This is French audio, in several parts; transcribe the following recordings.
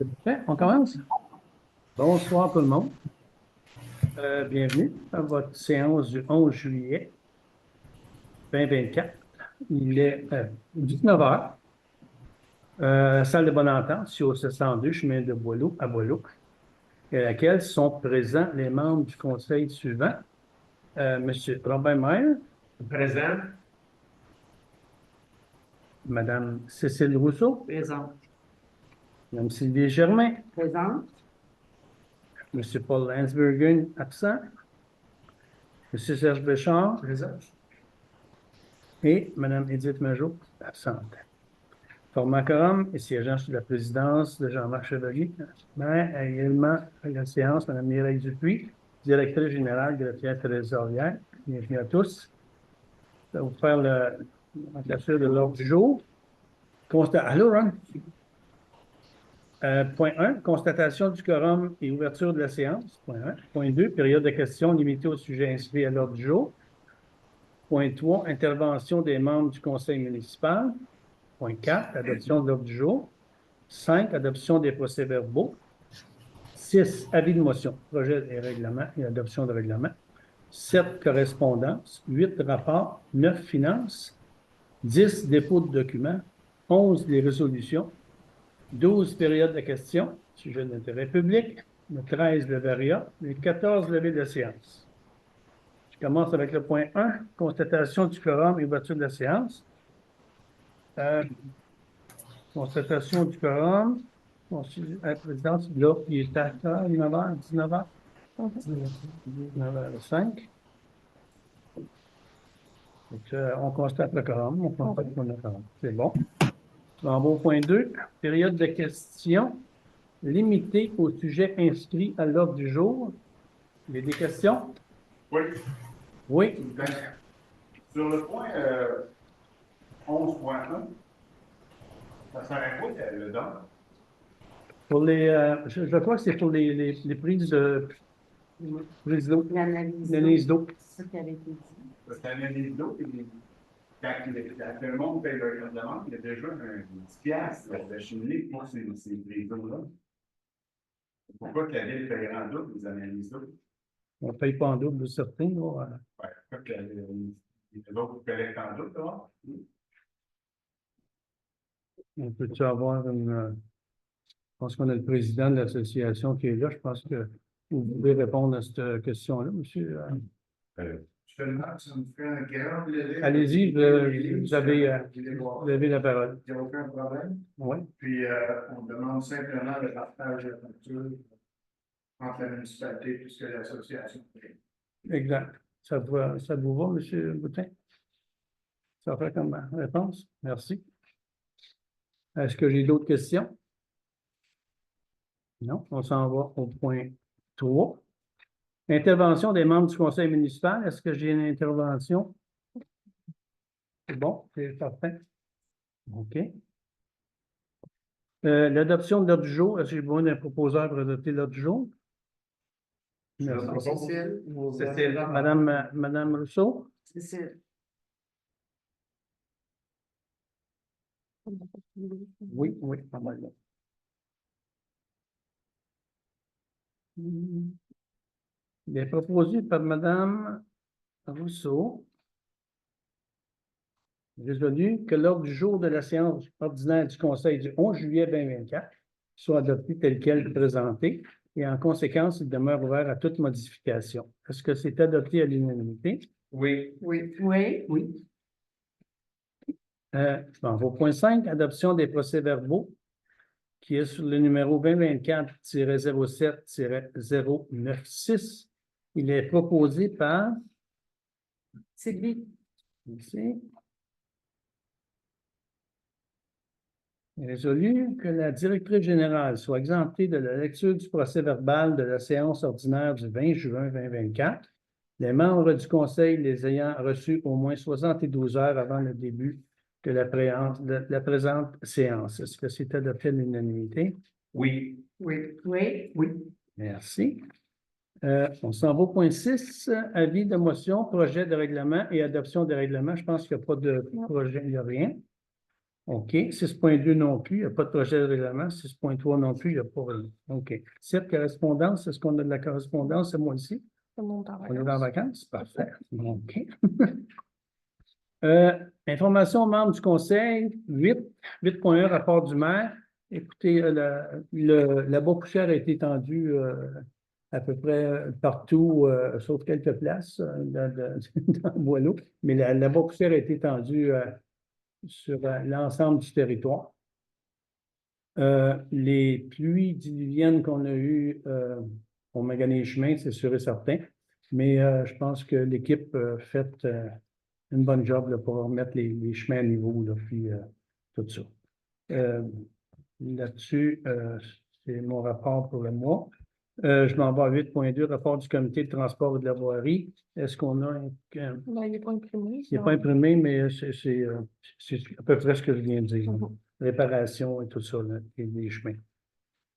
Parfait, on commence. Bonsoir tout le monde. Bienvenue à votre séance du 11 juillet 2024. Il est 19 heures. Salle de bonne entente, sur au 702, chemin de Boileau à Boileau, à laquelle sont présents les membres du conseil suivant. Monsieur Robin Maire. Présent. Madame Cécile Rousseau. Présente. Madame Sylvie Germain. Présente. Monsieur Paul Landsbergen, absent. Monsieur Serge Béchard. Présent. Et Madame Édith Majot, absente. Format quorum et siégeant sous la présidence de Jean-Marc Chevalier, mais également à la séance, Mme Mireille Dupuis, directrice générale de la Fière trésorière. Bienvenue à tous. Je vais vous faire la capture de l'ordre du jour. Allô, Ron? Point 1, constatation du quorum et ouverture de la séance. Point 1. Point 2, période de questions limitée au sujet inscrit à l'ordre du jour. Point 3, intervention des membres du conseil municipal. Point 4, adoption de l'ordre du jour. 5, adoption des procès-verbaux. 6, avis de motion, projet et règlement et adoption de règlement. 7, correspondance. 8, rapports. 9, finances. 10, dépôt de documents. 11, les résolutions. 12, période de questions, sujet d'intérêt public. Le 13, le varia. Le 14, levée de séance. Je commence avec le point 1, constatation du quorum et ouverture de la séance. Constatation du quorum. La présidence, là, il est à 9h, 19h. 19h05. On constate le quorum, on constate qu'on a le quorum. C'est bon. En bon point 2, période de questions limitée au sujet inscrit à l'ordre du jour. Il y a des questions? Oui. Oui. Sur le point 11.1, ça serait quoi le don? Pour les, je crois que c'est pour les prises d'eau. L'analyse d'eau. C'est ce qui avait été dit. C'est l'analyse d'eau, puis quand le monde paye leur demande, il y a déjà un 10 piastres de cheminée pour ces eaux-là. Pourquoi que la ville paierait en double les analyses d'eau? On ne paye pas en double, certains. Oui, pourquoi que les autres collectent en double, là? On peut-tu avoir une. Je pense qu'on a le président de l'association qui est là. Je pense que vous pouvez répondre à cette question-là, monsieur. Je te demande, ça me fait un grand. Allez-y, vous avez la parole. Il n'y a aucun problème. Oui. Puis, on demande simplement le partage de facture entre la municipalité et puisque l'association fait. Exact. Ça vous va, M. Boutin? Ça fait comme réponse? Merci. Est-ce que j'ai d'autres questions? Non. On s'en va au point 3. Intervention des membres du conseil municipal. Est-ce que j'ai une intervention? C'est bon, c'est parfait. OK. L'adoption de l'ordre du jour. Est-ce que j'ai besoin d'un proposeur pour adopter l'ordre du jour? Merci. Cécile. Madame Rousseau? Cécile. Oui, pas mal. Il est proposé par Madame Rousseau. Résolu que l'ordre du jour de la séance ordinaire du Conseil du 11 juillet 2024 soit adopté tel quel présenté et en conséquence, il demeure ouvert à toute modification. Est-ce que c'est adopté à l'unanimité? Oui. Oui. Oui. Oui. Au point 5, adoption des procès-verbaux, qui est sur le numéro 2024-07-096. Il est proposé par... Sylvie. Ici. Résolu que la directrice générale soit exemptée de la lecture du procès-verbal de la séance ordinaire du 20 juin 2024, les membres du Conseil les ayant reçus au moins 72 heures avant le début de la présente séance. Est-ce que c'est adopté à l'unanimité? Oui. Oui. Oui. Oui. Merci. On s'en va au point 6, avis de motion, projet de règlement et adoption de règlement. Je pense qu'il n'y a pas de projet, il n'y a rien. OK. 6.2 non plus, il n'y a pas de projet de règlement. 6.3 non plus, il n'y a pas rien. OK. 7, correspondance, est-ce qu'on a de la correspondance ce mois-ci? Tout le monde en On est en vacances. vacances? Parfait. OK. Information aux membres du conseil, 8.1, rapport du maire. Écoutez, la poussière a été étendue à peu près partout, sauf quelques places dans Boileau, mais la poussière a été étendue sur l'ensemble du territoire. Les pluies diluviennes qu'on a eues ont magané les chemins, c'est sûr et certain, mais je pense que l'équipe a fait une bonne job là, pour remettre les chemins à niveau, là, puis tout ça. Là-dessus, c'est mon rapport pour le mois. Je m'en vais à 8.2, rapport du comité de transport et de la voirie. Est-ce qu'on a Ben, il n'est pas imprimé. il n'est pas imprimé, mais c'est à peu près ce que je viens de dire. Réparation et tout ça, là, et les chemins.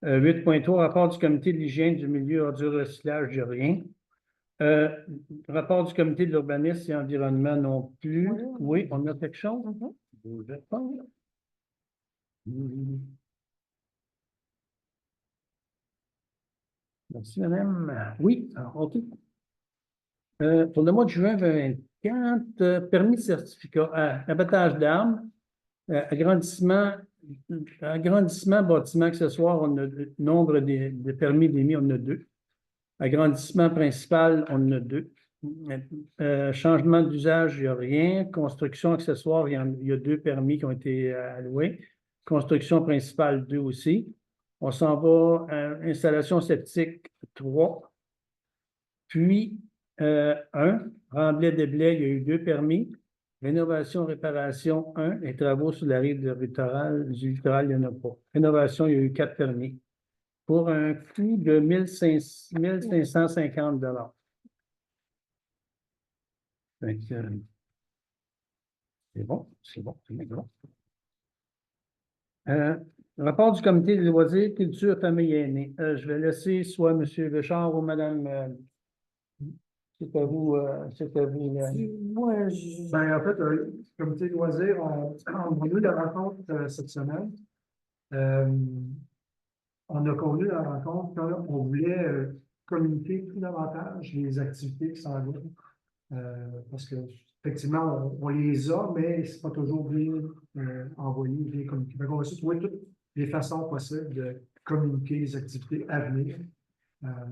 8.3, rapport du comité de l'hygiène du milieu ordure recyclage, j'ai rien. Rapport du comité de l'urbanisme et environnement non plus. Oui, on a quelque chose? Vous êtes pas, là? Merci, madame. Oui, alors, OK. Pour le mois de juin 2024, permis de certificat, abattage d'armes, agrandissement, bâtiment accessoire, on a le nombre de permis d'émis, on a 2. Agrandissement principal, on en a 2. Changement d'usage, il n'y a rien. Construction accessoire, il y a 2 permis qui ont été alloués. Construction principale, 2 aussi. On s'en va à installation septique, 3. Puis, 1, Remblai-Desblais, il y a eu 2 permis. Rénovation, réparation, 1. Les travaux sur la rive du littoral, il n'y en a pas. Rénovation, il y a eu 4 permis. Pour un coût de 1550 $. C'est bon, c'est bon, c'est bon. Rapport du comité des loisirs, culture, famille aînée. Je vais laisser soit M. Richard ou Mme. C'est à vous, c'est à vous. Moi, je... Ben, en fait, le comité de loisirs, on a eu la rencontre cette semaine. On a convenu la rencontre qu'on voulait communiquer plus davantage les activités qui s'en viennent. Parce que effectivement, on les a, mais ce n'est pas toujours bien envoyé, bien communiqué. Donc, on va essayer de trouver toutes les façons possibles de communiquer les activités à venir.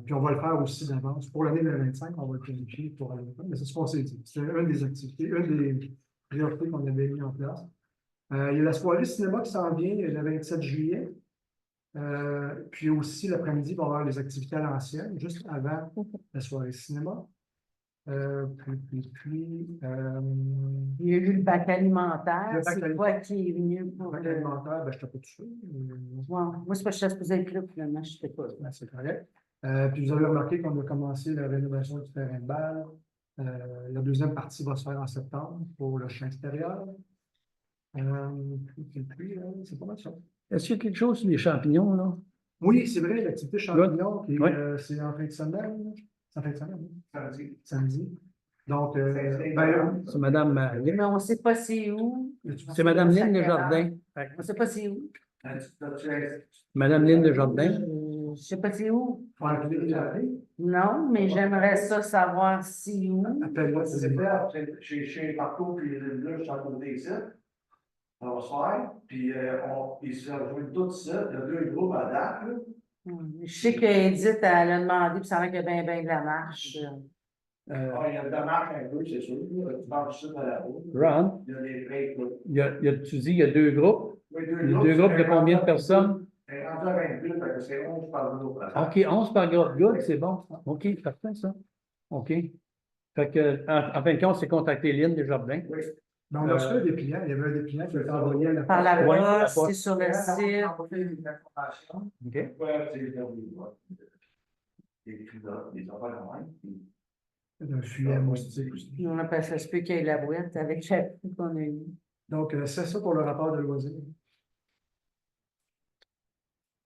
Puis on va le faire aussi d'avance. Pour l'année 2025, on va le planifier pour aller faire. Mais c'est ce qu'on s'est dit. C'était une des activités, une des priorités qu'on avait mis en place. Il y a la soirée cinéma qui s'en vient le 27 juillet. Puis aussi, l'après-midi, il va y avoir les activités à l'ancienne, juste avant la soirée cinéma. Il y a eu le bac alimentaire. C'est toi qui est venu pour Le bac le... alimentaire, ben, je n'étais pas tout seul. Ouais. Moi, c'est parce que je supposée être là, finalement, je ne sais pas. Ben, c'est correct. Puis vous avez remarqué qu'on a commencé la rénovation du terrain de balle. La deuxième partie va se faire en septembre pour le champ extérieur. Puis, c'est pas mal ça. Est-ce qu'il y a quelque chose sur les champignons, là? Oui, c'est vrai, l'activité champignon, Oui. c'est en fin de semaine. C'est en fin de semaine, oui. Samedi. Samedi. Donc, C'est Mme Lynn. Mais on ne sait pas c'est où. C'est Mme Lynn Desjardins. On ne sait pas c'est où. Mme Lynn Desjardins. Je ne sais pas c'est où. appelle-moi. Non, mais j'aimerais ça savoir c'est où. Chez Marco, puis là, je suis en côté ici. On va se faire, puis ils se rejoignent tous ça. Il y a 2 groupes à date, là. Je sais qu'Edith, elle a demandé, puis ça a l'air qu'il y a bien de la marche. Il y a de la marche un peu, c'est sûr. Tu marches ça dans la route. Ron, Il y a des breaks, là. tu dis il y a 2 groupes. Oui, Les 2 groupes de combien de personnes? C'est rendu à 22, fait que c'est 11 par groupe. OK, 11 par groupe. Good, c'est bon. OK, parfait, ça. OK. Fait que, en fin de compte, c'est contacter Lynn Desjardins. Oui. Mais on a reçu un dépliant. Il y avait un dépliant qui a été envoyé à la Par la Ouais, poste, la c'est sur le site. OK. Ouais, c'est des cris-là, des affaires de même. un furet moustique. On appelle ça, se peut qu'il y ait la boîte avec chaque coup qu'on a eu. Donc, c'est ça pour le rapport de loisirs.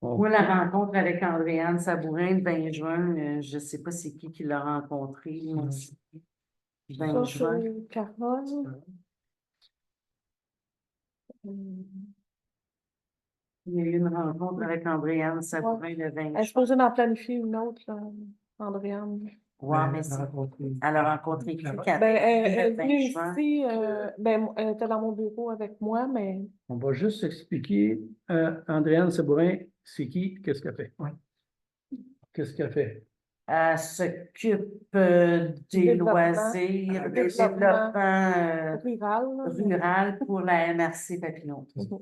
Moi, la rencontre avec Andréane Sabourin le 20 juin, je ne sais pas c'est qui l'a rencontré. Moi aussi. 20 Ça, juin. c'est Carole. Il y a eu une rencontre avec Andréane Sabourin le 20 Elle est juin. supposée d'en planifier une autre, là, Andréane. Ouais, mais elle a c'est- rencontré. elle a rencontré qui? Ben, Catherine, Ben, elle le est 20 venue juin. ici, elle était dans mon bureau avec moi, mais On va juste expliquer, Andréane Sabourin, c'est qui, qu'est-ce qu'elle fait? Ouais. Qu'est-ce qu'elle fait? Elle s'occupe des Développement. loisirs, du Développement. développement rural. Là. rural pour la MRC Papillon. Mhm.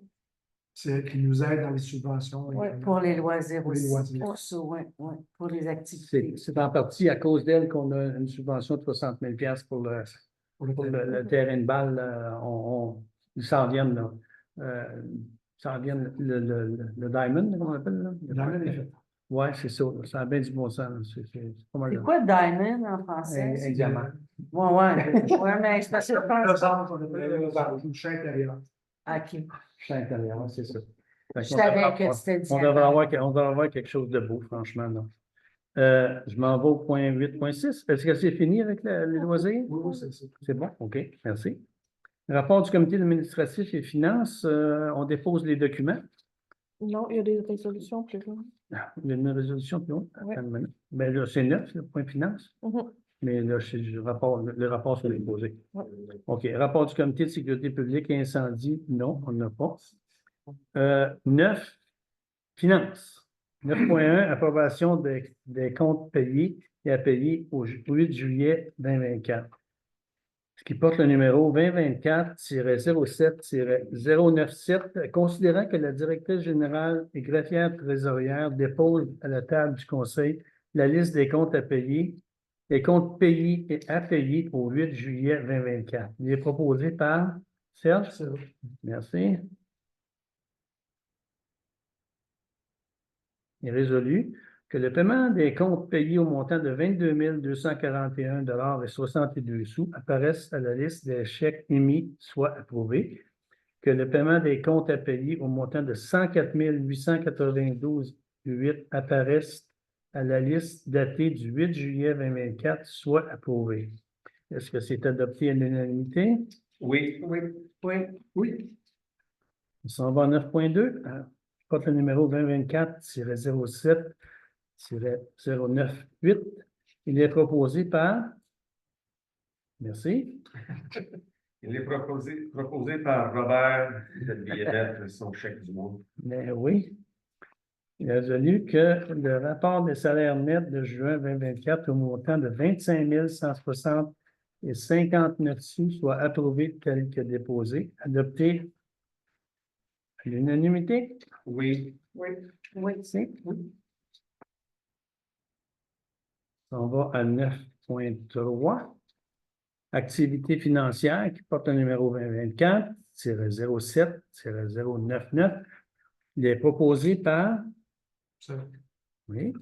C'est elle qui nous aide dans les subventions. Ouais, également. Pour les loisirs Pour les aussi. loisirs. Pour ça, ouais, pour les activités. C'est en partie à cause d'elle qu'on a une subvention de 60 000 pour le terrain de balle. Ils s'en viennent, là. Ils s'en viennent, le Diamond, comment on appelle, là? Diamond est fait. Ouais, c'est ça. Ça a bien du bon sens. C'est pas mal. C'est quoi Diamond en français? Un diamant. Ouais, mais c'est parce que je pense. Le centre, on appelle le champ intérieur. OK. Champ intérieur, ouais, c'est ça. Fait Je qu'on savais devrait que c'était on diamant. devrait avoir quelque chose de beau, franchement. Là. Je m'en vais au point 8.6. Est-ce que c'est fini avec les loisirs? Oui, c'est ça. C'est bon? OK, merci. Rapport du comité administratif et finances, on dépose les documents. Non, il y a des résolutions plus loin. Il y a une résolution plus haut. Ouais. Attends une minute. Ben là, c'est 9, le point finance. Mhm. Mais là, le rapport sur les posés. Ouais. OK. Rapport du comité de sécurité publique et incendie, non, on n'a pas. 9, finances. 9.1, approbation des comptes payés et à payer au 8 juillet 2024. Ce qui porte le numéro 2024-07-097, considérant que la directrice générale et greffière trésorière dépose à la table du Conseil la liste des comptes à payer, les comptes payés et à payer au 8 juillet 2024. Il est proposé par Serge. Merci. Il est résolu que le paiement des comptes payés au montant de 22 241,62 apparaisse à la liste des chèques émis soit approuvé, que le paiement des comptes à payer au montant de 104 892,8 apparaisse à la liste datée du 8 juillet 2024 soit approuvé. Est-ce que c'est adopté à l'unanimité? Oui. Oui. On s'en va à 9.2. Porte le numéro 2024-07-098. Il est proposé par. Merci. Il est proposé par Robert de lui émettre son chèque du mois. Mais oui. Il a résolu que le rapport des salaires nets de juin 2024 au montant de 25 160 et 59 sous soit approuvé tel que déposé, adopté à l'unanimité. Oui. Merci. On va à 9.3. Activité financière qui porte le numéro 2024-07-099. Il est proposé par. Oui.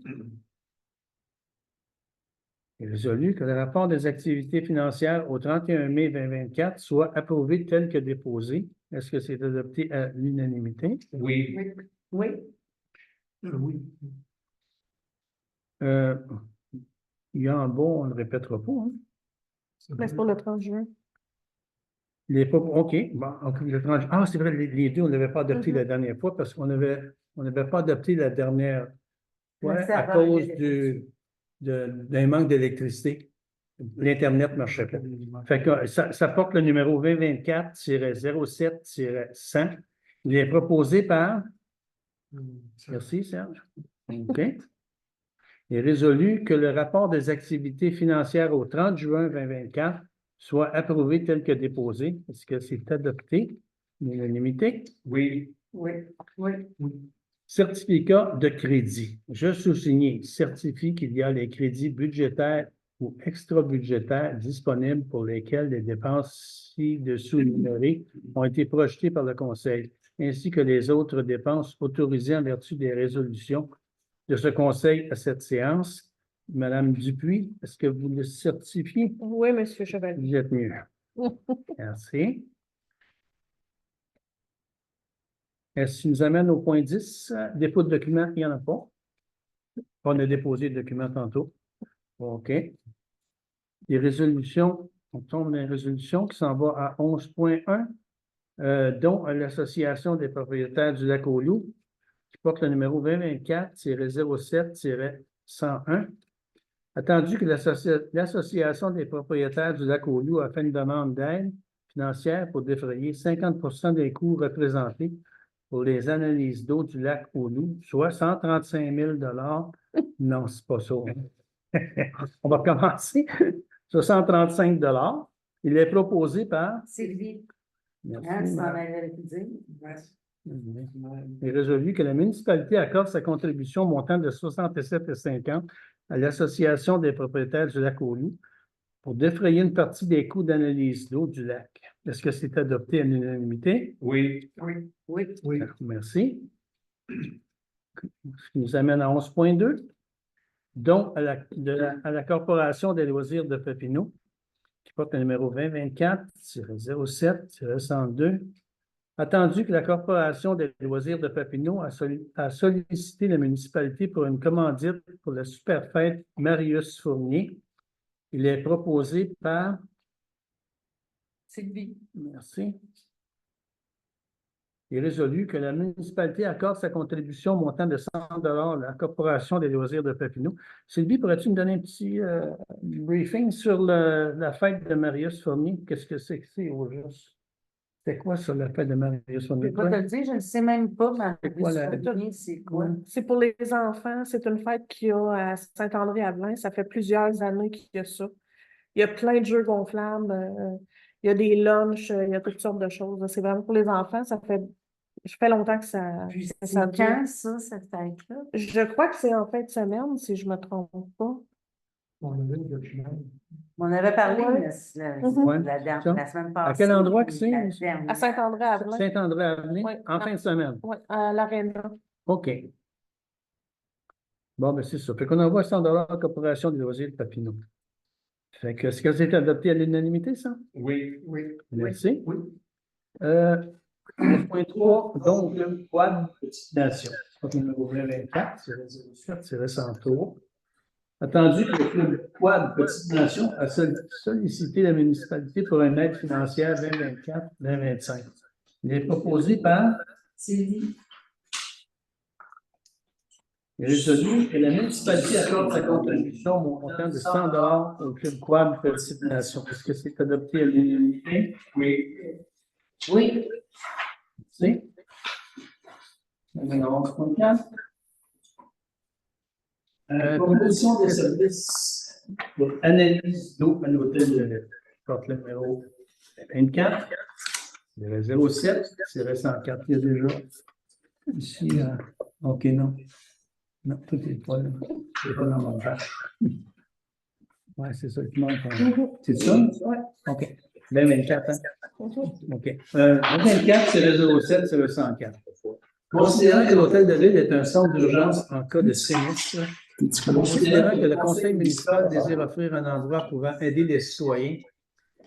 Il est résolu que le rapport des activités financières au 31 mai 2024 soit approuvé tel que déposé. Est-ce que c'est adopté à l'unanimité? Oui. Oui. Oui. Il y a en bas, on ne le répétera pas. Hein? Mais c'est pour le 30 juin. OK. Bon, le 30 ah, c'est vrai, les deux, on ne l'avait pas adopté la dernière fois parce qu'on n'avait pas adopté la dernière fois à cause d'un manque d'électricité. L'Internet ne marchait pas. Fait que ça porte le numéro 2024-07-100. Il est proposé par. Merci, Serge. OK. Il est résolu que le rapport des activités financières au 30 juin 2024 soit approuvé tel que déposé. Est-ce que c'est adopté? L'unanimité? Oui. Certificat de crédit. Je sous-signe, certifie qu'il y a les crédits budgétaires ou extra-budgétaires disponibles pour lesquels les dépenses ci-dessous énumérées ont été projetées par le Conseil, ainsi que les autres dépenses autorisées en vertu des résolutions de ce Conseil à cette séance. Madame Dupuis, est-ce que vous le certifiez? Oui, M. Chevalier. Vous êtes mieux. Merci. Est-ce qui nous amène au point 10? Dépôt de documents, il n'y en a pas. On a déposé le document tantôt. OK. Les résolutions, on tombe dans les résolutions qui s'en va à 11.1. dont à l'Association des propriétaires du lac aux Loups, qui porte le numéro 2024-07-101. Attendu que l'Association des propriétaires du lac aux Loups a fait une demande d'aide financière pour défrayer 50% des coûts représentés pour les analyses d'eau du lac aux Loups, soit 135 000 Non, c'est pas ça. On va commencer. 135 Il est proposé par. Sylvie, Merci, hein, tu m'en madame. avais dit. Il est résolu que la municipalité accorde sa contribution montant de 67,50 à l'Association des propriétaires du lac aux Loups pour défrayer une partie des coûts d'analyse d'eau du lac. Est-ce que c'est adopté à l'unanimité? Oui. Oui. Oui. Merci. Ce qui nous amène à 11.2. Donc, à la Corporation des loisirs de Papineau, qui porte le numéro 2024-07-102. Attendu que la Corporation des loisirs de Papineau a sollicité la municipalité pour une commandite pour la Superfête Marius Fournier. Il est proposé par. Sylvie. Merci. Il est résolu que la municipalité accorde sa contribution montant de 100 à la Corporation des loisirs de Papineau. Sylvie, pourrais-tu me donner un petit briefing sur la fête de Marius Fournier? Qu'est-ce que c'est au juste? C'est quoi sur la fête de Marius Fournier? Je peux pas te le dire, je ne sais même pas, mais C'est quoi la- c'est quoi? C'est pour les enfants. C'est une fête qu'il y a à Saint-André-Avelin. Ça fait plusieurs années qu'il y a ça. Il y a plein de jeux gonflables. Il y a des lunchs. Il y a toutes sortes de choses. C'est vraiment pour les enfants. Ça fait longtemps que ça Puis ça c'est dure. quand, ça, cette fête-là? Je crois que c'est en fin de semaine, si je ne me trompe pas. On avait le document. On avait parlé Ouais. Mhm. la semaine passée. À quel endroit que c'est? La dernière. À Saint-André-Avelin. Saint-André-Avelin, Oui. en fin de semaine. Oui, à l'Arena. OK. Bon, ben c'est ça. Fait qu'on envoie 100 à la Corporation des loisirs de Papineau. Fait que, est-ce que c'est adopté à l'unanimité, ça? Oui. Oui. Merci. Oui. 11.3, donc, le quad Petite Nation. Numéro 2024-07-103. Attendu que le club quad Petite Nation a sollicité la municipalité pour une aide financière 2024-2025. Il est proposé par. Sylvie. Il est résolu que la municipalité accorde sa contribution au montant de 100 au club quad Petite Nation. Est-ce que c'est adopté à l'unanimité? Oui. Oui. Merci. Maintenant, 11.4. Proposition de services pour analyse d'eau à l'hôtel de l'île. Porte le numéro 24, 07-104. Il y a déjà ici. OK, non. Non, tout est pas là. C'est pas dans mon page. Oui, c'est ça qui manque. C'est ça? Oui. OK. 24, hein? OK. 24, c'est le 07, c'est le 104. Considérant que l'hôtel de l'île est un centre d'urgence en cas de sinistre, considérant que le conseil municipal désire offrir un endroit pouvant aider les citoyens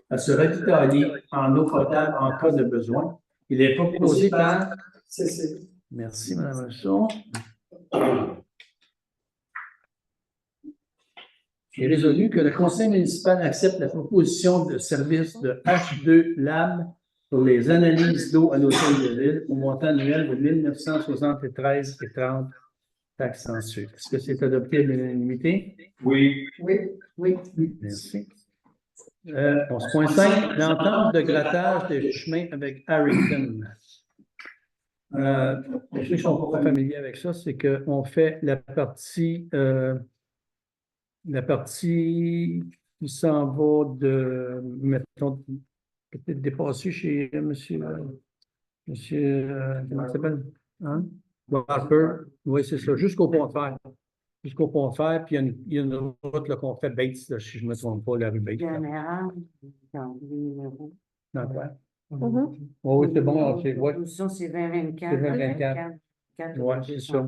à se ravitailler en eau potable en cas de besoin, il est proposé par. Merci, Mme Rousseau. Il est résolu que le conseil municipal accepte la proposition de service de H2 Lab pour les analyses d'eau à l'hôtel de l'île au montant annuel de 1973,30 taxes censurées. Est-ce que c'est adopté à l'unanimité? Oui. Oui. Merci. 11.5, l'entente de grattage des chemins avec Harrington. Pour ceux qui ne sont pas familiers avec ça, c'est qu'on fait la partie qui s'en va de, mettons, peut-être dépasser chez monsieur, comment il s'appelle? Hein? Harper. Oui, c'est ça, jusqu'au pont de fer. Jusqu'au pont de fer, puis il y a une route là, qu'on fait Bates, là, si je ne me trompe pas, la rue Bates. Il y a une erreur dans le numéro. Dans quoi? Mhm. Oui, c'est bon, ok, ouais. Position, c'est 2024. C'est 2024. Ouais, c'est ça.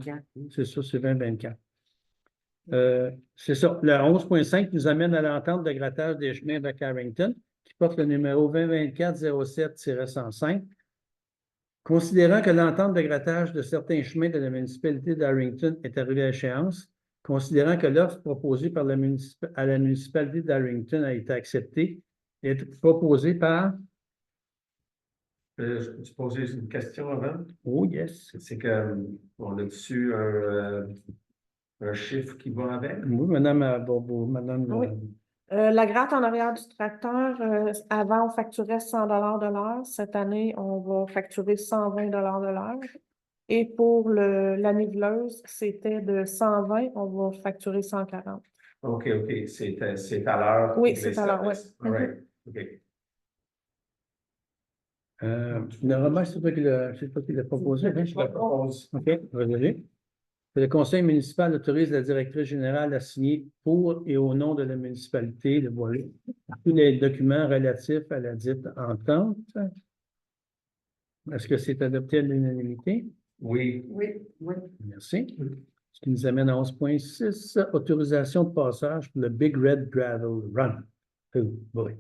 C'est ça, c'est 2024. C'est ça. Le 11.5 nous amène à l'entente de grattage des chemins avec Harrington, qui porte le numéro 2024-07-105. Considérant que l'entente de grattage de certains chemins de la municipalité d'Harrington est arrivée à échéance, considérant que l'offre proposée par à la municipalité d'Harrington a été acceptée, est proposée par. Je peux te poser une question avant? Oh, yes. C'est que on a dessus un chiffre qui va avec. Oui, Madame Bourbeau, Madame. Oui. La gratte en arrière du tracteur, avant, on facturait 100 de l'heure. Cette année, on va facturer 120 de l'heure. Et pour la niveleuse, c'était de 120, on va facturer 140. OK. C'est à l'heure. Oui, pour c'est les à l'heure, oui. services. All right. OK. Le Robert, c'est toi qui l'as proposé. Hein? Je la propose. OK, désolé. Le conseil municipal autorise la directrice générale à signer pour et au nom de la municipalité, le voilà, tous les documents relatifs à la dite entente. Est-ce que c'est adopté à l'unanimité? Oui. Oui, oui. Merci. Ce qui nous amène à 11.6, autorisation de passage pour le Big Red Gravel Run. Oh boy.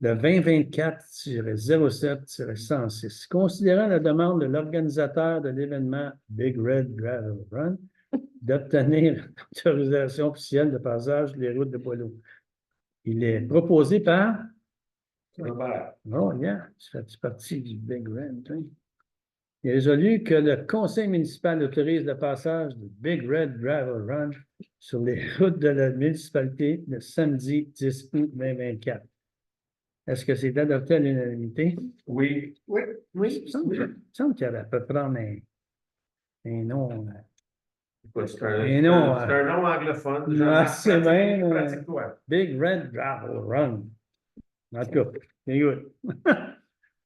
Le 2024-07-106. Considérant la demande de l'organisateur de l'événement Big Red Gravel Run d'obtenir l'autorisation officielle de passage des routes de Boileau. Il est proposé par... Robert. Oh, yeah, tu fais partie du Big Red, hein? Il est résolu que le conseil municipal autorise le passage du Big Red Gravel Run sur les routes de la municipalité le samedi 10 août 2024. Est-ce que c'est adopté à l'unanimité? Oui. Oui, oui. Il me semble qu'il y avait à peu près un nom. Écoute, c'est Et non, un nom anglophone. c'est bien. Pratique-toi. Big Red Gravel Run. En tout cas, c'est good.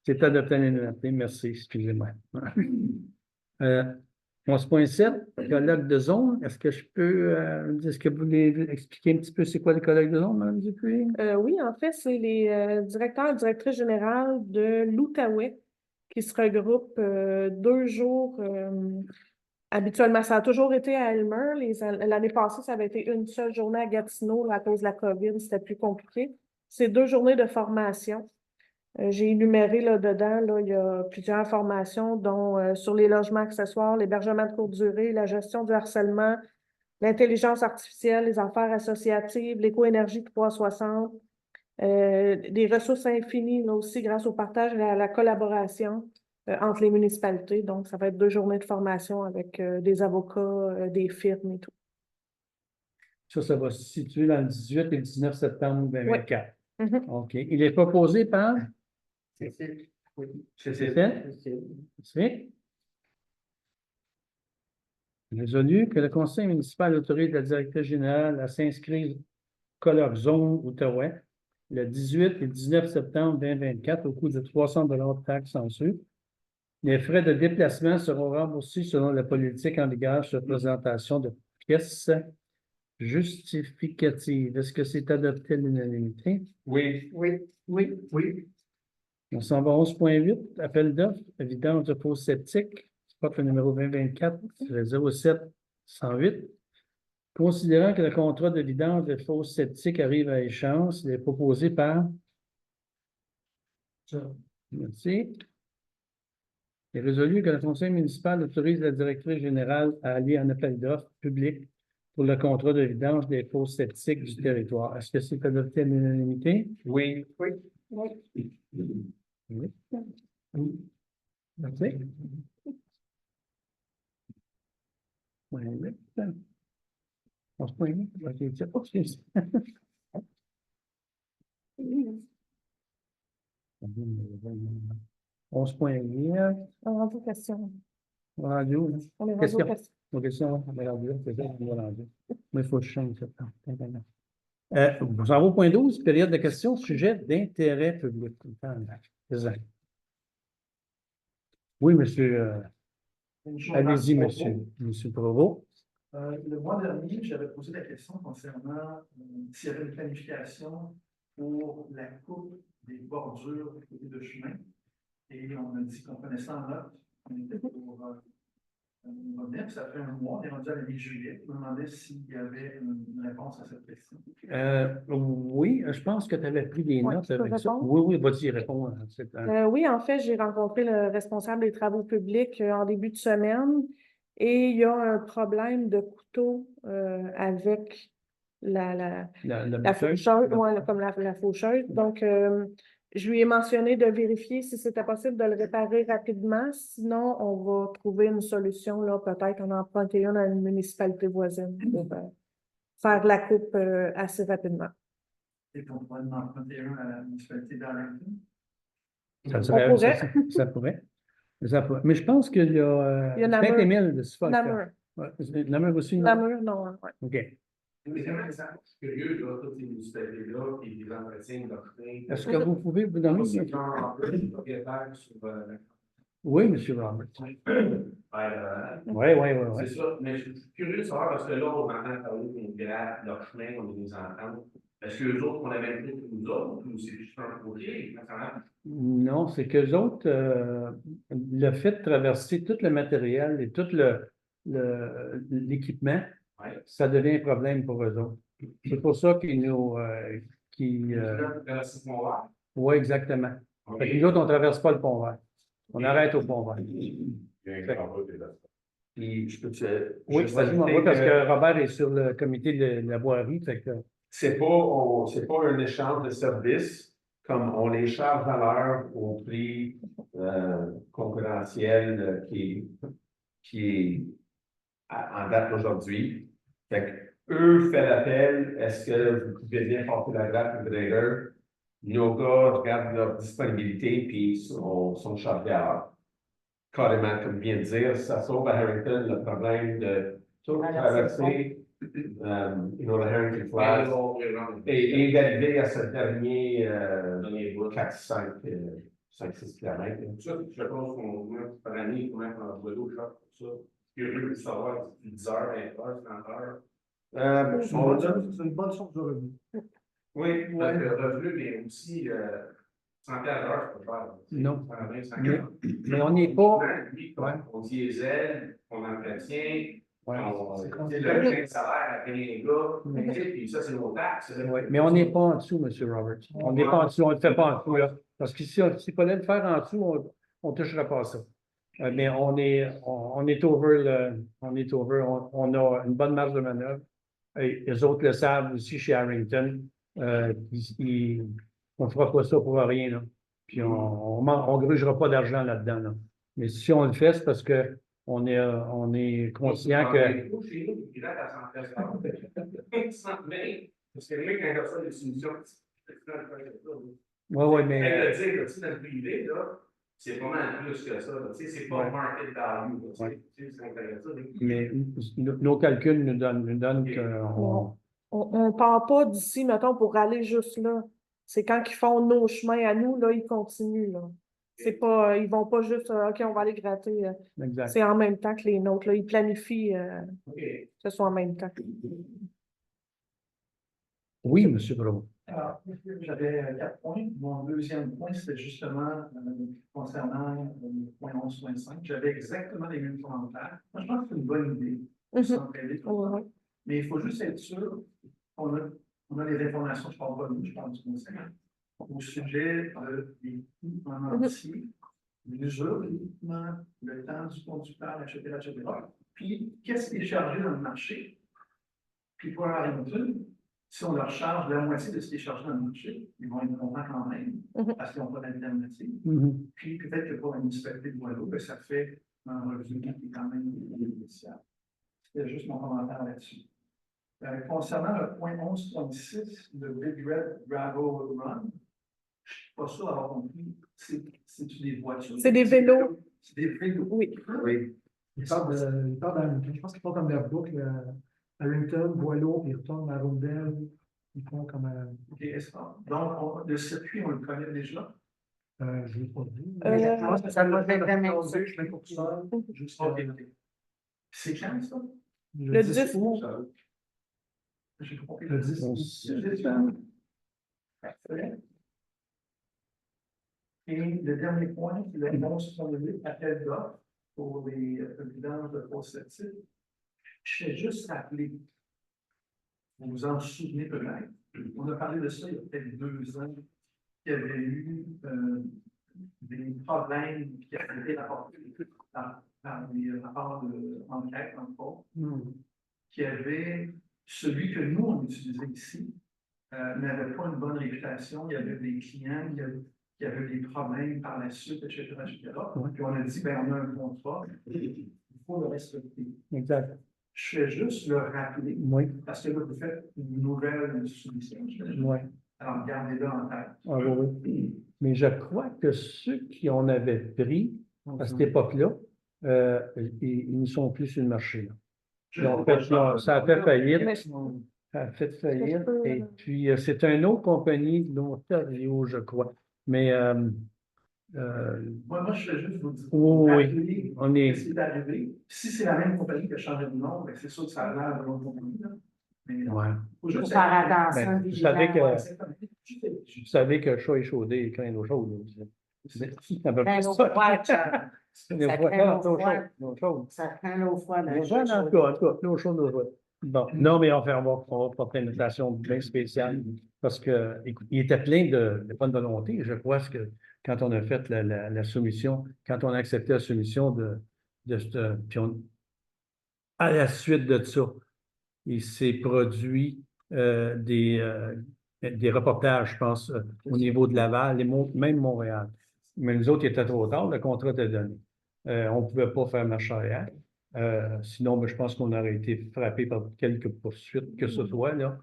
C'est adopté à l'unanimité. Merci, excusez-moi. 11.7, colloque de zone. Est-ce que je peux, est-ce que vous voulez expliquer un petit peu c'est quoi le colloque de zone, Mme Dupuis? Oui, en fait, c'est les directeurs et directrices générales de l'Outaouais qui se regroupent 2 jours. Habituellement, ça a toujours été à Elmer. L'année passée, ça avait été une seule journée à Gatineau là, à cause de la COVID, c'était plus compliqué. C'est 2 journées de formation. J'ai énuméré là, dedans, là, il y a plusieurs formations, dont sur les logements accessoires, l'hébergement de courte durée, la gestion du harcèlement, l'intelligence artificielle, les affaires associatives, l'éco-énergie 360, des ressources infinies là aussi grâce au partage et à la collaboration entre les municipalités. Donc, ça va être 2 journées de formation avec des avocats, des firmes et tout. Ça va se situer dans le 18 et le 19 septembre 2024. Mhm. OK. Il est proposé par? C'est fait? C'est résolu que le conseil municipal autorise la directrice générale à s'inscrire colloque zone Outaouais le 18 et 19 septembre 2024 au coût de 300 de taxes censure. Les frais de déplacement seront remboursés selon la politique en vigueur sur présentation de pièces justificatives. Est-ce que c'est adopté à l'unanimité? Oui. Oui, oui. Oui. On s'en va 11.8, appel d'offres, évidence de fosses septiques, spot le numéro 2024-07-108. Considérant que le contrat de vidange de fosses septiques arrive à échéance, il est proposé par... Merci. Il est résolu que le conseil municipal autorise la directrice générale à aller en appel d'offres public pour le contrat de vidange des fosses septiques du territoire. Est-ce que c'est adopté à l'unanimité? Oui. Oui. Oui. Merci. Oui. On se pointe. OK, c'est pas excuse. 11.8. On va aux questions. Rendu où, là? On est rendu aux Question. questions. Aux questions, on est rendu là, c'est ça, on est rendu. Mais il faut que je change ça. Vous en au point 12, période de questions, sujet d'intérêt public. Oui, monsieur. Allez-y, monsieur Provost. Le mois dernier, j'avais posé la question concernant s'il y avait une planification pour la coupe des bordures du côté de chemin. Et on a dit qu'on prenait ça en note. On était pour revenir. Ça fait un mois, on est rendu à la mi-juillet. Je me demandais s'il y avait une réponse à cette question. Oui, je pense que tu avais pris des Ouais, notes je peux avec ça. répondre? Oui, vas-y, réponds. Oui, en fait, j'ai rencontré le responsable des travaux publics en début de semaine et il y a un problème de couteau avec la faucheuse, ouais, comme la faucheuse. Donc, Je lui ai mentionné de vérifier si c'était possible de le réparer rapidement. Sinon, on va trouver une solution, là, peut-être en emprunter une à une municipalité voisine pour faire la coupe assez rapidement. Et qu'on pourrait en emprunter un à la municipalité d'Arlington. Ça On serait, pourrait. ça pourrait. Ça pourrait. Mais je pense qu'il y a Il y a Namur. Saint-Émile de Suffolk. Namur. Ouais. Namur aussi, non? Namur, non. Ouais. OK. Mais c'est vrai que c'est curieux, là, toutes ces municipalités-là, qui les entretiennent leur chemin. Est-ce que vous pouvez vous donner? C'est un peu de propriétaire sur Oui, M. Roberts. Oui, oui, oui. C'est ça, mais je suis curieux de savoir, parce que là, on entend parler qu'on gratte leur chemin, on les entend. Est-ce que les autres, on avait même que nous autres, ou c'est juste un projet, exactement? Non, c'est qu'eux autres, le fait de traverser tout le matériel et tout l'équipement, Ouais. ça devient un problème pour eux autres. C'est pour ça qu'ils nous. Oui, exactement. Fait que nous autres, on ne traverse pas le pont vert. On arrête au pont vert. Puis, je peux Oui, juste vas-y, ajouter moi, parce que que Robert est sur le comité de la voirie. Fait que, c'est pas un échange de services, comme on les charge à l'heure au prix concurrentiel qui est en date d'aujourd'hui. Fait que eux fait l'appel, est-ce que vous pouvez bien porter la grappe au grader? Nos gars regardent leur disponibilité puis sont chargés à l'heure. Carrément, comme vient de dire, ça sauve à Harrington le problème de tout traverser le Harrington Flat et d'arriver à ce dernier 5-6 km. Ça, je pense qu'on par année, comment on va l'eau pour ça. Curieux de savoir si 10 heures, 20 heures, 30 heures. C'est une bonne source de revenus. Oui, parce que revenu, mais aussi 100 piastres à l'heure, c'est pas cher. Non. 25 mais on n'est pas. On diesel, on entretient, Ouais. le train de salaire à payer les gars, puis ça, c'est nos taxes. Oui, mais on n'est pas en dessous, M. Roberts. On n'est pas en dessous, on ne le fait pas en dessous, là. Parce que si il fallait le faire en dessous, on ne touchera pas à ça. Mais on est over on a une bonne marge de manœuvre. Et les autres le savent aussi chez Harrington. On ne fera pas ça pour rien, là. Puis on ne grugera pas d'argent là-dedans, là. Mais si on le fait, c'est parce que on est conscient que. Parce que lui, quand il reçoit des soumissions, Oui, mais. dire que dans le privé, là, c'est pas mal plus que ça. C'est pas market value. Mais nos calculs nous donnent qu'on. On ne part pas d'ici, mettons, pour aller juste là. C'est quand ils font nos chemins à nous, là, ils continuent, là. C'est pas, ils vont pas juste, OK, on va aller gratter. Exact. C'est en même temps que les nôtres, là. Ils planifient que ce soit en même temps. Oui, M. Bro. Alors, j'avais 4 points. Mon deuxième point, c'était justement concernant le point 11.5. J'avais exactement les mêmes commentaires. Moi, je pense que c'est une bonne idée de s'entraider tout le temps. Mais il faut juste être sûr qu'on a les informations, je ne parle pas de nous, je parle du conseil, au sujet des coûts en entier, l'usure de l'équipement, le temps du conducteur, etc., etc. Puis, qu'est-ce qui est chargé dans le marché? Puis, pour Harrington, si on leur charge la moitié de ce qui est chargé dans le marché, ils vont être contents quand même, parce qu'ils n'ont pas d'alternative. Puis, peut-être que pour la municipalité de Boileau, ça fait un revenu qui est quand même initial. C'était juste mon commentaire là-dessus. Concernant le point 11.6, le Big Red Gravel Run, je ne suis pas sûr d'avoir compris. C'est-tu des voitures? C'est des vélos. C'est des vélos. Oui. Il parle d'Harrington. Je pense qu'ils font comme la boucle Harrington, Boileau, puis ils retournent à Rondelle. Ils font comme. OK, donc, le circuit, on le connaît déjà. Je ne l'ai pas vu. Je pense que ça doit être vraiment ça. chemin pour ça. OK. C'est quand, ça? Le 10 août. J'ai compris. Le 10. Parfait. Et le dernier point, c'est le 11.8, appel d'offres pour les vidanges de fosse septique. Je vais juste rappeler, vous vous en souvenez peut-être, on a parlé de ça il y a peut-être 2 ans, qu'il y avait eu des problèmes qui avaient été rapportés par des rapports d'enquête, entre autres, qui avaient, celui que nous, on utilisait ici, n'avait pas une bonne réputation. Il y avait des clients qu'il y avait des problèmes par la suite, etc., etc. Ouais. Puis on a dit, ben, on a un contrat, il faut le respecter. Exact. Je fais juste le rappeler, Oui, parce que là, vous faites une nouvelle soumission. oui. Alors, gardez-le en tête. Ah, oui, oui. Mais je crois que ceux qui en avaient pris à cette époque-là, ils ne sont plus sur le marché. Là. Ça a fait faillite. Mais Ça a fait faillite. peux, Et puis, c'est une autre compagnie, l'Ontario, je crois. Mais Moi, je fais juste vous dire, oui, rappeler on est. ce qui est arrivé. Si c'est la même compagnie qui a changé de nom, ben, c'est sûr que ça a l'air de l'autre compagnie. Là. Mais Ouais. faut juste Faire être- attention, Ben, vous savez vigilant. que vous savez que chat échaudé et craint l'eau chaude. C'est à peu Craint près l'eau ça. froide, ça. L'eau Ça froide, craint non, l'eau l'eau froide. chaude, l'eau chaude. Ça craint l'eau froide. L'eau chaude, en tout cas, l'eau chaude, l'eau froide. Bon, non, mais enfin, on va porter une invitation bien spéciale parce que, écoute, il était plein de bonne volonté. Je crois que quand on a fait la soumission, quand on a accepté la soumission puis à la suite de ça, il s'est produit des reportages, je pense, au niveau de Laval et même Montréal. Mais nous autres, il était trop tard, le contrat était donné. On ne pouvait pas faire marche arrière. Sinon, ben, je pense qu'on aurait été frappé par quelques poursuites que ce soit, là.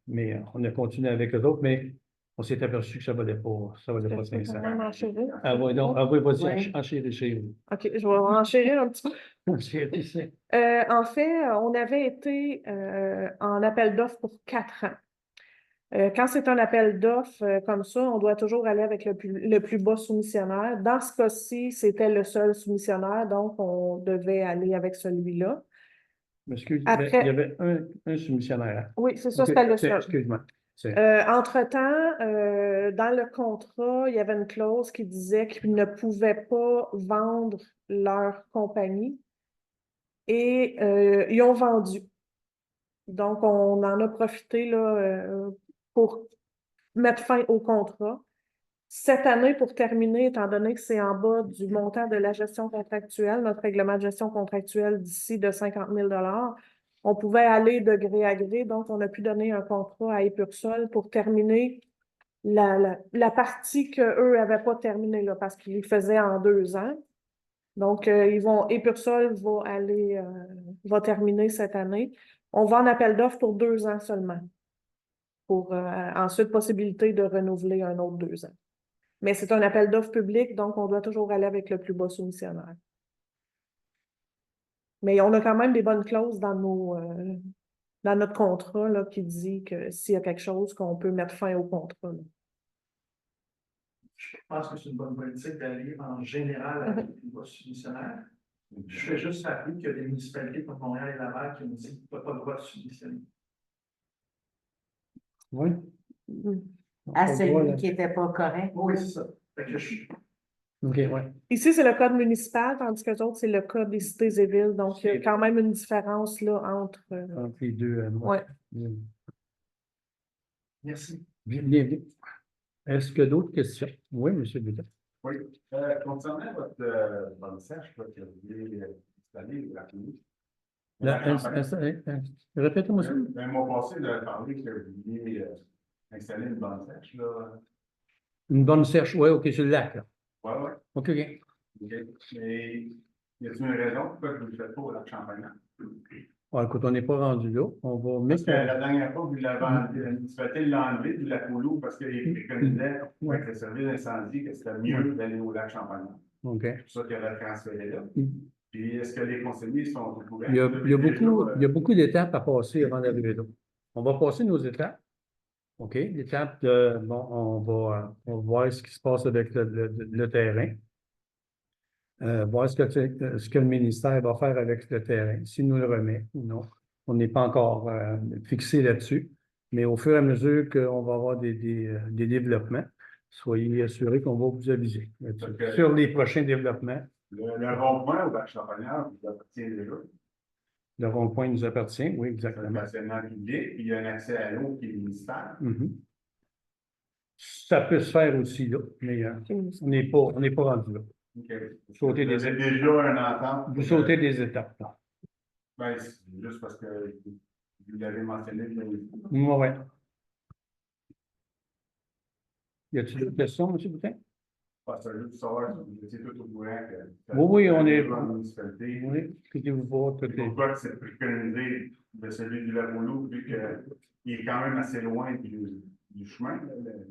Mais on a continué avec eux autres, mais on s'est aperçu que ça ne valait pas je peux quand 500. même enchérir. Ah oui, non, ah oui, vas-y, Oui. enchérissez vous. OK, je vais enchérir un petit peu. Enchérissez. En fait, on avait été en appel d'offres pour 4 ans. Quand c'est un appel d'offres comme ça, on doit toujours aller avec le plus bas soumissionnaire. Dans ce cas-ci, c'était le seul soumissionnaire, donc on devait aller avec celui-là. Excuse, Après- il y avait un soumissionnaire. Oui, c'est ça, Ok, c'était le seul. excuse-moi. Entre-temps, dans le contrat, il y avait une clause qui disait qu'ils ne pouvaient pas vendre leur compagnie et ils ont vendu. Donc, on en a profité là, pour mettre fin au contrat. Cette année, pour terminer, étant donné que c'est en bas du montant de la gestion contractuelle, notre règlement de gestion contractuelle d'ici de 50 000 on pouvait aller de gré à gré. Donc, on a pu donner un contrat à Épursol pour terminer la partie qu'eux n'avaient pas terminée, là, parce qu'ils le faisaient en 2 ans. Donc, Épursol va terminer cette année. On va en appel d'offres pour 2 ans seulement. Pour ensuite possibilité de renouveler un autre 2 ans. Mais c'est un appel d'offres public, donc on doit toujours aller avec le plus bas soumissionnaire. Mais on a quand même des bonnes clauses dans notre contrat là, qui dit que s'il y a quelque chose, qu'on peut mettre fin au contrat. Là. Je pense que c'est une bonne politique d'aller en général avec les voies soumissionnaires. Je fais juste rappeler qu'il y a des municipalités comme Montréal et Laval qui ont dit qu'il n'y a pas de droit de soumissionner. Oui. À On voit, là. celui qui n'était pas correct. Oui, c'est ça. Fait que OK, ouais. Ici, c'est le code municipal, tandis que les autres, c'est le code des cités et villes. Donc, il y a quand même une différence là, entre. Entre les deux. Ouais. merci. Bienvenue. Est-ce que d'autres questions? Oui, M. Butin. Oui. Concernant votre bonne sèche, je crois que vous voulez installer la clinique. Répétez-moi ça. Un mois passé, vous avez parlé que vous vouliez installer une bonne sèche, là. Une bonne sèche, oui, OK, sur le lac, là. Ouais, ouais. OK, OK. OK. Mais y a-t-il une raison pourquoi vous ne le faites pas au lac Champagne? Bon, écoute, on n'est pas rendu là. On va Parce mettre. que la dernière fois, vous l'avez enlevé, vous souhaitez l'enlever du lac Oulou parce qu'il préconisait avec le service d'incendie que c'était mieux d'aller au lac Champagne. OK. C'est pour ça qu'il avait transféré là. Puis est-ce que les conseillers sont au courant? Il y a beaucoup d'étapes à passer avant d'arriver là. On va passer nos étapes. OK? L'étape de, bon, on va voir ce qui se passe avec le terrain. Voir ce que le ministère va faire avec le terrain, s'il nous le remet ou non. On n'est pas encore fixé là-dessus, mais au fur et à mesure qu'on va avoir des développements, soyez assurés qu'on va vous aviser sur les prochains développements. Le rond-point au lac Champagnard vous appartient déjà. Le rond-point nous appartient, oui, C'est un exactement. stationnement public, puis il y a un accès à l'eau qui est municipal. Ça peut se faire aussi là, mais on n'est pas rendu là. OK. Sauter Vous des avez étapes. déjà une entente. Vous sautez des étapes. Là. Ben, c'est juste parce que vous l'avez mentionné. Ouais. Y a-t-il d'autres questions, M. Boutin? Pas celui de savoir si vous étiez tout au courant que. Oui, on est. Dans la municipalité. Oui, inquiétez-vous pas, tout est. Pourquoi c'est préconisé de celui du Lac-Rouleau, vu qu'il est quand même assez loin du chemin,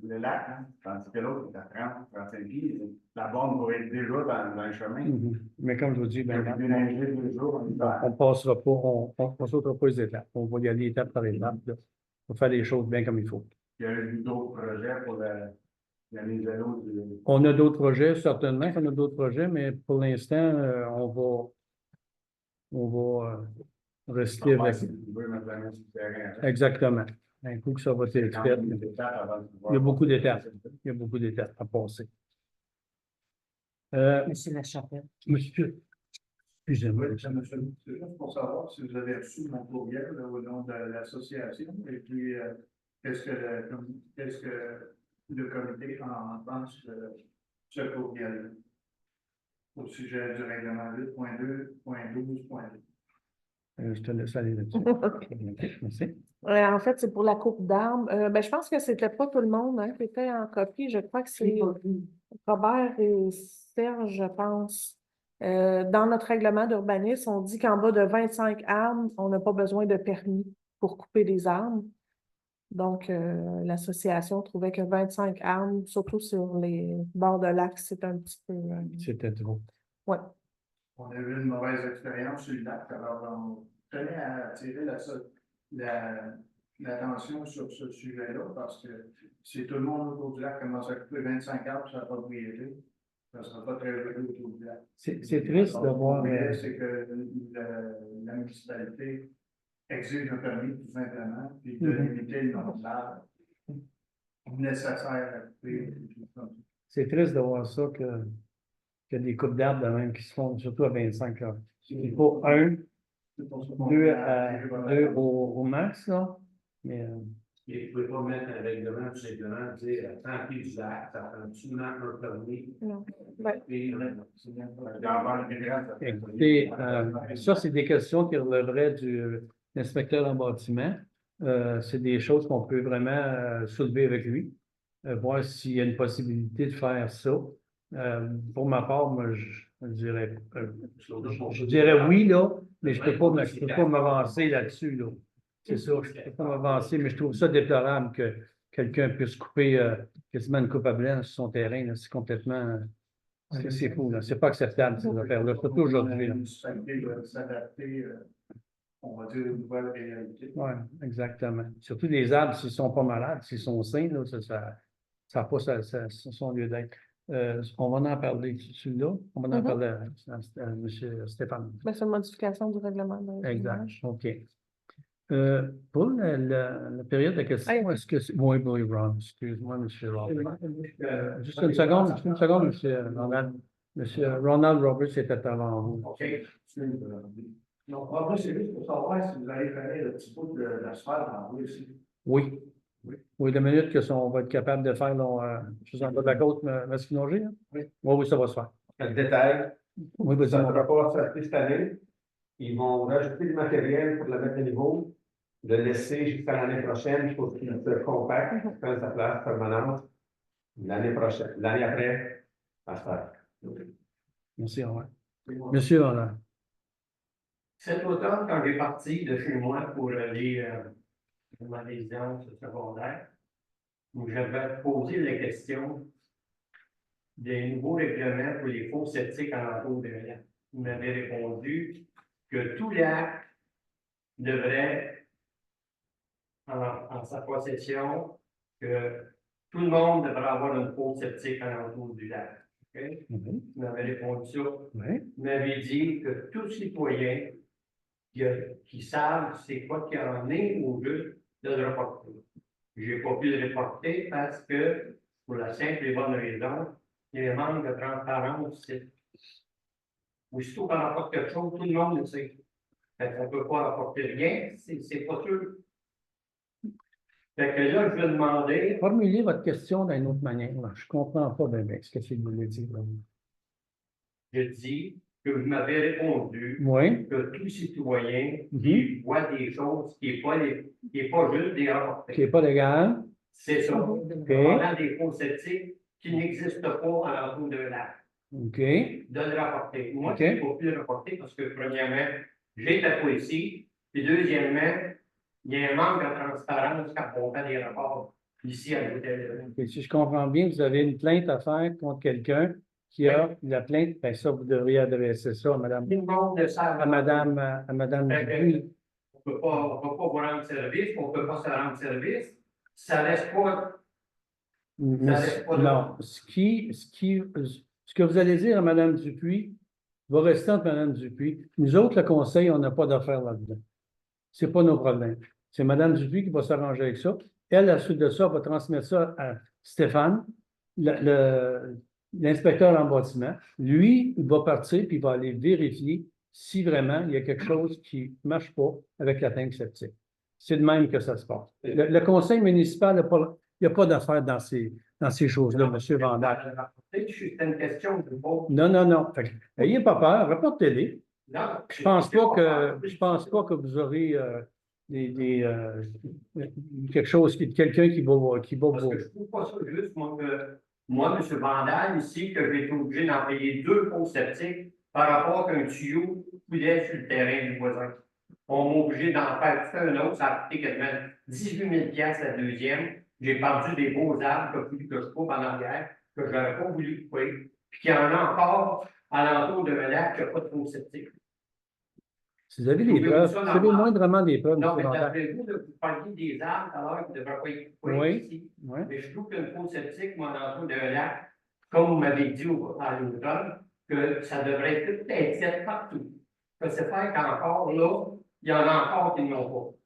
le lac, hein, tandis que l'autre est à 30-35 pieds. La borne pourrait être déjà dans le chemin. Mais comme je vous dis, ben, Il y a déneigé 2 jours en hiver. on passera pas, on sautera pas les étapes. On va y aller étape par étape. Là. On va faire les choses bien comme il faut. Il y a eu d'autres projets pour la mise à l'eau du. On a d'autres projets, certainement qu'on a d'autres projets, mais pour l'instant, on va rester avec. Exactement. Un coup que ça va être fait, il y a beaucoup d'étapes. Il y a beaucoup d'étapes à passer. Monsieur Lachapelle. Monsieur, excusez-moi. Oui, monsieur, c'est juste pour savoir si vous avez reçu mon courriel là, au nom de l'association et puis qu'est-ce que le comité en pense de ce courriel au sujet du règlement 8.2.12.2. Je te laisse aller là-dessus. Merci. En fait, c'est pour la coupe d'armes. Ben, je pense que c'était pas tout le monde hein, qui était en copie. Je crois que c'est Robert et Serge, je pense. Dans notre règlement d'urbanisme, on dit qu'en bas de 25 armes, on n'a pas besoin de permis pour couper des armes. Donc, l'association trouvait que 25 armes, surtout sur les bords de lac, c'est un petit peu. C'était trop. Oui. On a eu une mauvaise expérience sur le lac, alors on tenait à attirer l'attention sur ce sujet-là parce que si tout le monde autour du lac commence à couper 25 arbres sur la propriété, ça ne sera pas très heureux autour du lac. C'est triste de voir. C'est que la municipalité exige un permis tout simplement, puis de limiter le nombre d'arbres nécessaires à couper. C'est triste de voir ça qu'il y a des coupes d'arbres de même qui se font, surtout à 25 heures. Il faut un, deux au max, là. Mais, Et vous ne pouvez pas mettre un règlement, tout simplement, dire, tant pis du lac, ça prend absolument un permis. Non. Ben, écoutez, ça, c'est des questions qui relèveraient de l'inspecteur en bâtiment. C'est des choses qu'on peut vraiment soulever avec lui, voir s'il y a une possibilité de faire ça. Pour ma part, moi, je dirais oui, là, mais je ne peux pas m'avancer là-dessus, là. C'est ça, je ne peux pas m'avancer, mais je trouve ça déplorable que quelqu'un puisse couper quasiment une coupe à blanc sur son terrain. C'est complètement. C'est fou, là. C'est pas acceptable, ces affaires-là, surtout aujourd'hui. S'adapter, on va dire, aux nouvelles réalités. Oui, exactement. Surtout les arbres, s'ils ne sont pas malades, s'ils sont sains, là, ça n'a pas son lieu d'être. On va en parler celui-là. On va en parler à M. Stéphane. ben, c'est une modification du règlement. Exact. OK. Pour la période de questions, est-ce que c'est. Oui, Ron, excuse-moi, M. Robert. Juste une seconde, M. Ronald. M. Ronald Roberts était avant vous. OK. Donc, moi, c'est juste pour savoir si vous allez faire le petit bout de l'asphalte en haut ici. Oui. Oui, la minute on va être capable de faire, je suis en bas de la côte, Masquinongé. Hein? Oui, ça va se faire. Le détail, Oui, vas-y, ça ne mon va gars. pas sortir cette année. Ils vont rajouter du matériel pour la mettre à niveau, le laisser jusqu'à l'année prochaine pour qu'il se compacte, prenne sa place permanente. L'année prochaine, l'année après, à se faire. Merci, Robert. Monsieur, Ronald. Cet automne, quand j'ai parti de chez moi pour aller dans ma résidence secondaire, où j'avais posé la question des nouveaux règlements pour les fosses septiques en entour de lac. Vous m'avez répondu que tout lac devrait, en sa possession, que tout le monde devrait avoir une fosse septique en entour du lac. Okay? Vous m'avez répondu ça. Oui. Vous m'avez dit que tout citoyen qui savent c'est quoi qu'il y en est au juste de le reporter. Je n'ai pas pu le reporter parce que, pour la simple et bonne raison, il y a un manque de transparence. Aussitôt qu'on rapporte quelque chose, tout le monde le sait. On ne peut pas rapporter rien, c'est pas sûr. Fait que là, je vais demander. Formulez votre question d'une autre manière. Là. Je ne comprends pas bien ce que c'est que vous voulez dire. Je dis que vous m'avez répondu Oui. que tout citoyen qui voit des choses qui n'est pas juste des rapporter. Qui n'est pas légal. C'est ça. Mhm. Pendant des fonds septiques qui n'existent pas à l'entour d'un lac. OK. De le rapporter. Moi, OK. je n'ai pas pu le rapporter parce que, premièrement, j'étais pas ici. Puis, deuxièmement, il y a un manque de transparence quand on fait des rapports ici à l'hôtel. OK. Si je comprends bien, vous avez une plainte à faire contre quelqu'un qui a la plainte. Bien, ça, vous devriez adresser ça à Madame, Tout le monde le sait. à Madame Fait que, Dupuis. on ne peut pas vous rendre service, on ne peut pas se rendre service. Ça ne laisse pas. Mais laisse pas non, ce que vous allez dire à Mme Dupuis va rester entre Mme Dupuis. Nous autres, le conseil, on n'a pas d'affaires là-dedans. Ce n'est pas nos problèmes. C'est Mme Dupuis qui va s'arranger avec ça. Elle, à la suite de ça, va transmettre ça à Stéphane, l'inspecteur en bâtiment. Lui, il va partir puis il va aller vérifier si vraiment il y a quelque chose qui ne marche pas avec la tank septique. C'est de même que ça se passe. Le conseil municipal n'a pas. Il n'y a pas d'affaires dans ces choses-là, M. Vandal. C'est une question de bon. Non, non, non. N'ayez pas peur, rapportez-les. Non, Je pense pas que vous aurez quelque chose, quelqu'un qui va Parce que je ne trouve pas ça juste, moi, M. Vandal, ici, que j'ai été obligé d'en payer 2 pots septiques par rapport à un tuyau coulait sur le terrain du voisin. On m'a obligé d'en faire tout un autre, ça a coûté quasiment 18 000 $ la deuxième. J'ai perdu des beaux arbres que je coupe en arrière, que je n'aurais pas voulu couper, puis qu'il y en a encore alentour de un lac qui n'a pas de pot septique. Si vous avez des preuves, si vous avez moindrement des preuves, Non, M. mais Vandal. d'après-vous, vous parliez des arbres alors qu'ils ne devraient pas être coupés Oui. ici. Oui. Mais je trouve qu'une faute septique, moi, dans d'un lac, comme vous m'avez dit à l'automne, que ça devrait être fait partout. Que c'est faire qu'encore là, il y en a encore qui n'ont pas.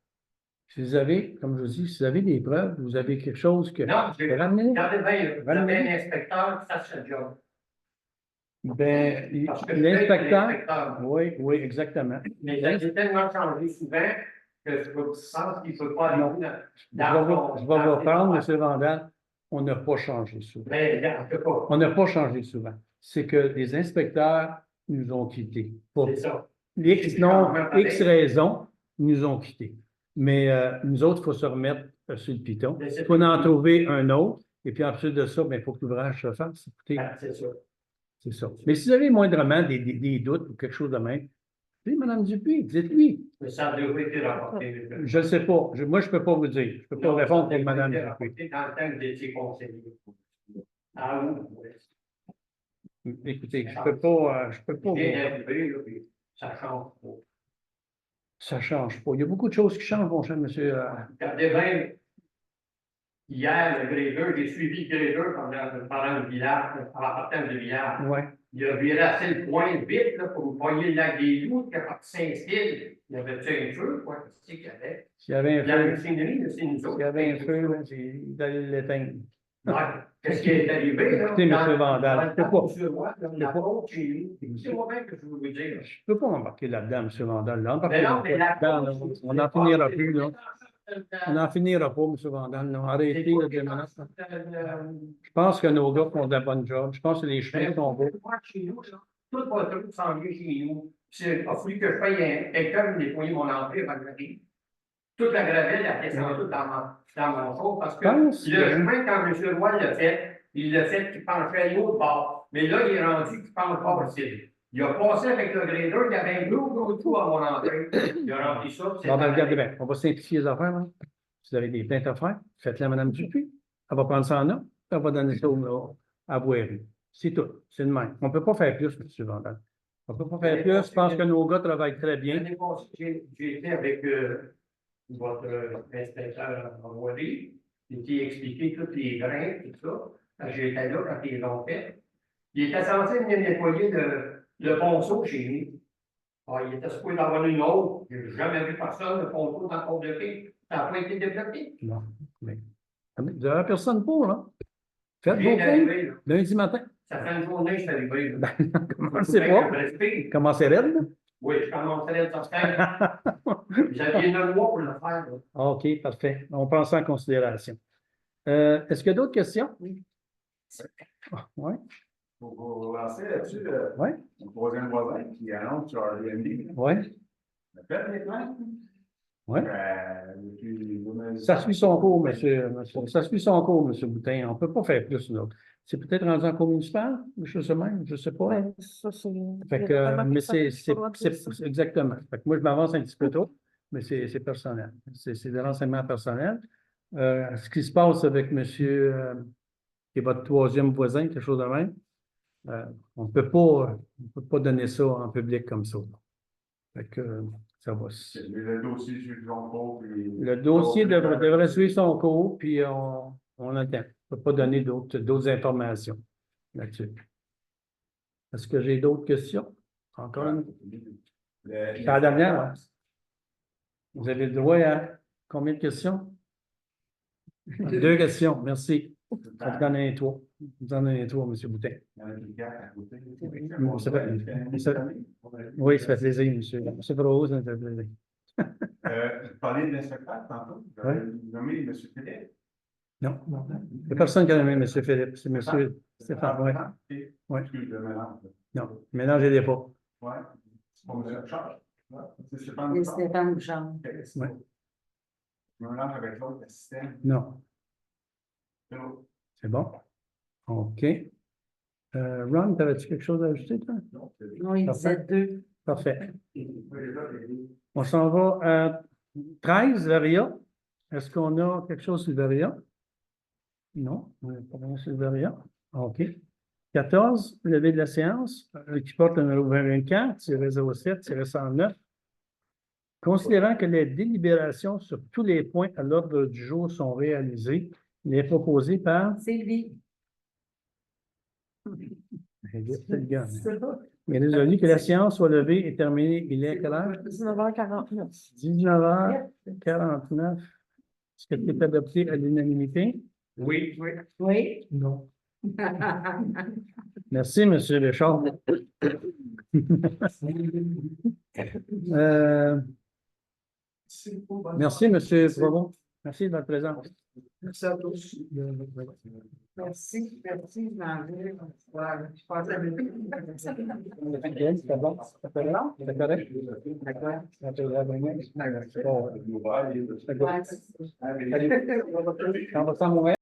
Si vous avez, comme je vous dis, si vous avez des preuves, vous avez quelque chose que. Non, j'ai Ramenez-les. regardez bien, vous avez un inspecteur qui fasse le job. Ben, Parce que l'inspecteur. Oui, oui, exactement. Mais ça a tellement changé souvent que je pense qu'il ne peut pas aller Je vais vous reprendre, M. Vandal. On n'a pas changé souvent. Mais en tout cas, On n'a pas changé souvent. C'est que les inspecteurs nous ont quittés. Pour c'est ça. X raisons, ils nous ont quittés. Mais nous autres, il faut se remettre sur le piton. Il faut en trouver un autre. Et puis ensuite de ça, il faut que l'ouvrage se fasse. Écoutez, C'est ça. c'est ça. Mais si vous avez moindrement des doutes ou quelque chose de même, dites Mme Dupuis, dites-lui. Mais ça devrait être rapporté. Je ne sais pas. Moi, je ne peux pas vous dire. Je ne peux pas répondre pour Mme Dupuis. Dans le temps que vous étiez conseiller. Ah oui. Écoutez, je ne peux pas. Bien arrivé, là, puis ça change pas. Ça ne change pas. Il y a beaucoup de choses qui changent, mon cher monsieur. Regardez bien, hier, le grader, j'ai suivi le grader pendant le village, en partant du village. Oui. Il a viré le point vite là, pour voyer le lac des Loups, qui a parti Saint-Style. Il y avait un feu, quoi, qu'est-ce qu'il y avait? S'il y avait un La feu, machinerie, c'est nous autres. s'il y avait un feu, là, il allait l'éteindre. Ouais. Qu'est-ce qui est arrivé, là? Écoutez, M. Vandal, je ne peux pas. C'est moi-même que je veux vous dire. Je ne peux pas embarquer là-dedans, M. Vandal. Là. Mais non, mais la Là, on n'en finira plus, là. On n'en finira pas, M. Vandal. Là. Arrêtez, là, des menaces. Je pense que nos gars font de la bonne job. Je pense que les chemins sont beaux. Chez nous, là, tout va tout s'en vient chez nous. Il a fallu que je paye quelqu'un de nettoyer mon entrée avant que j'arrive. Toute la gravelle, elle descend dans mon chose parce que le chemin, quand M. Roy l'a fait, il l'a fait qu'il penchait à l'autre bord. Mais là, il est rendu qu'il penche pas possible. Il a passé avec le grader, il y avait un gros trou à mon entrée. Il a rempli ça. Bon, ben, regardez bien, on va simplifier les affaires. Hein. Si vous avez des plaintes à faire, faites-les à Mme Dupuis. Elle va prendre ça en note, elle va donner ça à Boiry. C'est tout. C'est le même. On ne peut pas faire plus, M. Vandal. On ne peut pas faire plus. Je pense que nos gars travaillent très bien. L'année passée, j'ai été avec votre inspecteur en Boiry, qui expliqué tous les grains, tout ça. J'étais là quand ils l'ont fait. Il était censé venir nettoyer le ponceau chez nous. Alors, il était supposé d'avoir une autre. Je n'ai jamais vu personne, le ponceau dans le pont de paix. Ça n'a pas été développé. Non. Mais vous n'avez personne pour, là. Faites vos Bien plaintes arrivé, là. lundi matin. Ça fait une journée que je suis arrivé. Là. Commencez pas. Commencez raide, là. Oui, je commencerai à sortir. J'avais 9 mois pour le faire. Là. OK, parfait. On prend ça en considération. Est-ce qu'il y a d'autres questions? Oui. Oui. Pour vous lancer là-dessus, Ouais. le troisième voisin qui annonce sur Airbnb. Oui. Faites les plaintes. Ouais. Depuis 2000. Ça suit son cours, monsieur. Ça suit son cours, monsieur Boutin. On ne peut pas faire plus, nous autres. C'est peut-être rendu en cours municipal, des choses de même, je ne sais pas. Ouais, ça, c'est. Fait il y a que, tellement mais personne qui c'est a pas le droit de dire ça. exactement. Fait que moi, je m'avance un petit peu trop, mais c'est personnel. C'est des renseignements personnels. Ce qui se passe avec monsieur, qui est votre troisième voisin, quelque chose de même, on ne peut pas donner ça en public comme ça. Fait que, ça va. Le dossier suit son cours. Le dossier devrait suivre son cours, puis on attend. On ne peut pas donner d'autres informations là-dessus. Est-ce que j'ai d'autres questions? Encore une? C'est la dernière, hein? Vous avez le droit à combien de questions? 2 questions, merci. Ça vous donne un tour. Vous en avez un tour, M. Boutin. Oui, ça fait plaisir, monsieur. M. Brose, ça fait plaisir. Vous parlez de l'inspecteur tantôt. Vous avez nommé M. Philippe. Non, il n'y a personne qui a nommé M. Philippe, c'est M. Stéphane. Ouais. Excuse le mélange. Non, mélangez-les pas. Ouais. C'est pas M. Charles. C'est Et Stéphane Bouchard. Ouais. Je mélange avec l'autre assistant. Non, c'est bon. OK. Ron, t'avais-tu quelque chose à ajouter, toi? Non, il disait 2. Parfait. On s'en va à 13, Varia. Est-ce qu'on a quelque chose sur Varia? Non, on n'a pas rien sur Varia. OK. 14, levé de la séance, qui porte le numéro 2024-07-109. Considérant que les délibérations sur tous les points à l'ordre du jour sont réalisées, il est proposé par... Sylvie. Il est résolu que la séance soit levée et terminée. Il est quelle heure? 19h49. 19h49. Est-ce que tu es adopté à l'unanimité? Oui. Oui. Non. Merci, M. Béchard. Merci, M. Provost. Merci de votre présence. Merci à tous. Merci, merci, je m'en vais. Ouais, je pense à C'était bon? C'était correct? D'accord. On va s'en mourir.